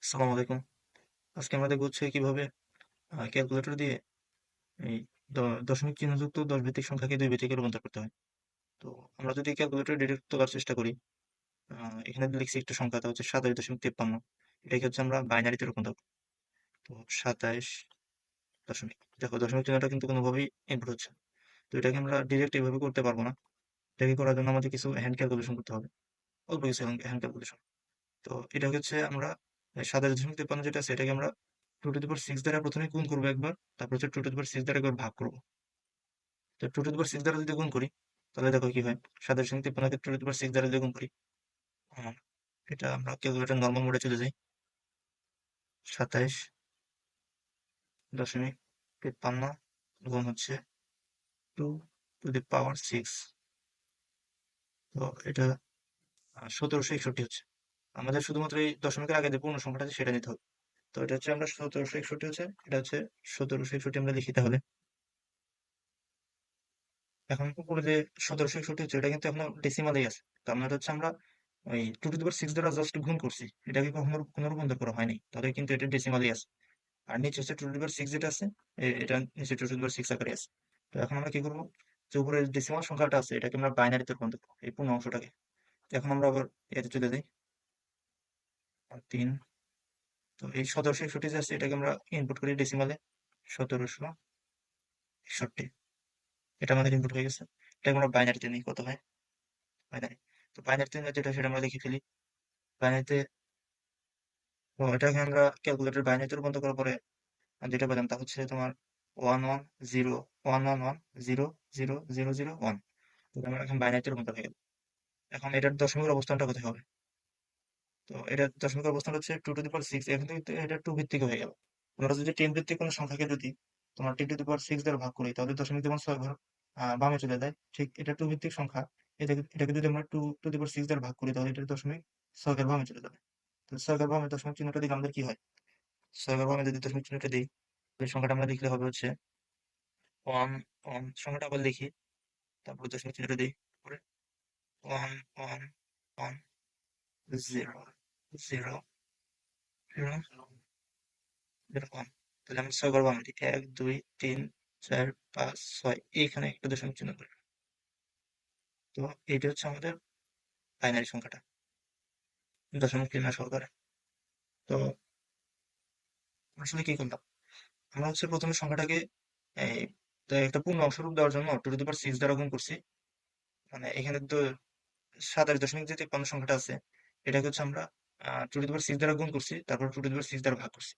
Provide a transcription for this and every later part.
আসসালামু আলাইকুম। আজকে আমরা দেখব হচ্ছে কিভাবে ক্যালকুলেটর দিয়ে এই দশমিক চিহ্নযুক্ত 10 ভিত্তিক সংখ্যাকে 2 ভিত্তিকে রূপান্তর করতে হয়। তো আমরা যদি ক্যালকুলেটর ডিরেক্ট তোলার চেষ্টা করি, এখানে লিখছি একটা সংখ্যা, তা হচ্ছে 27.53। এটাকে হচ্ছে আমরা বাইনারিতে রূপান্তর করব। তো 27 দশমিক, দেখো দশমিক চিহ্নটা কিন্তু কোনোভাবেই ইনপুট হচ্ছে না। তো এটাকে আমরা ডিরেক্ট এভাবে করতে পারবো না। এটাকে করার জন্য আমাদের কিছু হ্যান্ড ক্যালকুলেশন করতে হবে, অল্প কিছু হ্যান্ড ক্যালকুলেশন। তো এটা হচ্ছে আমরা 27.53 যেটা আছে এটাকে আমরা 2 টু দি পাওয়ার 6 দ্বারা প্রথমে গুণ করবো একবার, তারপর হচ্ছে 2 টু দি পাওয়ার 6 দ্বারা একবার ভাগ করবো। তো 2 টু দি পাওয়ার 6 দ্বারা যদি গুণ করি তাহলে দেখো কি হয়, 27.53 কে 2 টু দি পাওয়ার 6 দ্বারা যদি গুণ করি, আহ, এটা আমরা ক্যালকুলেটর নর্মাল মোডে চলে যাই। 27.53 গুণ হচ্ছে 2 টু দি পাওয়ার 6। তো এটা 1761 হচ্ছে। আমাদের শুধুমাত্র এই দশমিকের আগে যে পূর্ণ সংখ্যাটা আছে সেটা নিতে হবে। তো এটা হচ্ছে আমরা 1761 হচ্ছে, এটা হচ্ছে 1761 আমরা লিখি তাহলে। এখন উপরে যে 1761 হচ্ছে এটা কিন্তু এখনো ডেসিমালেই আছে। তো আমরা হচ্ছে আমরা ওই 2 টু দি পাওয়ার 6 দ্বারা জাস্ট গুণ করছি, এটাকে কখনো কোনো রূপান্তর করা হয়নি, তাহলে কিন্তু এটা ডেসিমালেই আছে। আর নিচে হচ্ছে 2 টু দি পাওয়ার 6 যেটা আছে, এটা নিচে 2 টু দি পাওয়ার 6 আকারে আছে। তো এখন আমরা কি করবো, যে উপরে ডেসিমাল সংখ্যাটা আছে এটাকে আমরা বাইনারিতে রূপান্তর করবো, এই পূর্ণ অংশটাকে। তো এখন আমরা আবার এতে চলে যাই, 3। তো এই 1761 যে আছে এটাকে আমরা ইনপুট করি ডেসিমালে, 1761। এটা আমাদের ইনপুট হয়ে গেছে। এটাকে আমরা বাইনারিতে নিই, কত হয় বাইনারি। তো বাইনারিতে যেটা সেটা আমরা লিখে ফেলি বাইনারিতে। তো এটাকে আমরা ক্যালকুলেটর বাইনারিতে রূপান্তর করার পরে যেটা পেলাম তা হচ্ছে তোমার 1101100001। তো আমরা এখন বাইনারিতে রূপান্তর হয়ে গেল। এখন এটার দশমিকের অবস্থানটা কোথায় হবে? তো এটার দশমিকের অবস্থানটা হচ্ছে 2 টু দি পাওয়ার 6। এখন কিন্তু এটা 2 ভিত্তিক হয়ে গেল। আমরা যদি 10 ভিত্তিক কোনো সংখ্যাকে যদি তোমার 10 টু দি পাওয়ার 6 দ্বারা ভাগ করি তাহলে দশমিক যেমন 6 ঘর বামে চলে যায়, ঠিক এটা 2 ভিত্তিক সংখ্যা। এটাকে যদি আমরা 2 টু দি পাওয়ার 6 দ্বারা ভাগ করি তাহলে এটার দশমিক 6 ঘর বামে চলে যাবে। তো 6 ঘর বামে দশমিক চিহ্নটা দিলে আমাদের কি হয়? 6 ঘর বামে যদি দশমিক চিহ্নটা দিই, এই সংখ্যাটা আমরা লিখলে হবে হচ্ছে ওয়ান ওয়ান। সংখ্যাটা আবার লিখি, তারপর দশমিক চিহ্নটা দিই, পরে one one one, zero zero zero, এরকম। তাহলে আমরা 6 ঘর বামে দিই, 1 2 3 4 5 6, এইখানে একটা দশমিক চিহ্ন করি। তো এইটা হচ্ছে আমাদের বাইনারি সংখ্যাটা, দশমিক চিহ্ন সহকারে। তো আসলে কি করলাম, আমরা হচ্ছে প্রথমে সংখ্যাটাকে এই একটা পূর্ণ অংশরূপ দেওয়ার জন্য 2 টু দি পাওয়ার 6 দ্বারা গুণ করছি। মানে এখানে তো 27.53 সংখ্যাটা আছে, এটাকে হচ্ছে আমরা 2 টু দি পাওয়ার 6 দ্বারা গুণ করছি, তারপর 2 টু দি পাওয়ার 6 দ্বারা ভাগ করছি।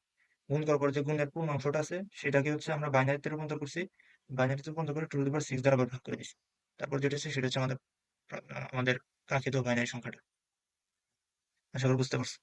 গুণ করার পরে যে গুণের পূর্ণ অংশটা আছে সেটাকে হচ্ছে আমরা বাইনারিতে রূপান্তর করছি। বাইনারিতে রূপান্তর করে 2 টু দি পাওয়ার 6 দ্বারা আবার ভাগ করে দিছি। তারপর যেটা আছে সেটা হচ্ছে আমাদের আমাদের কাঙ্ক্ষিত বাইনারি সংখ্যাটা। আশা করি বুঝতে পারছো।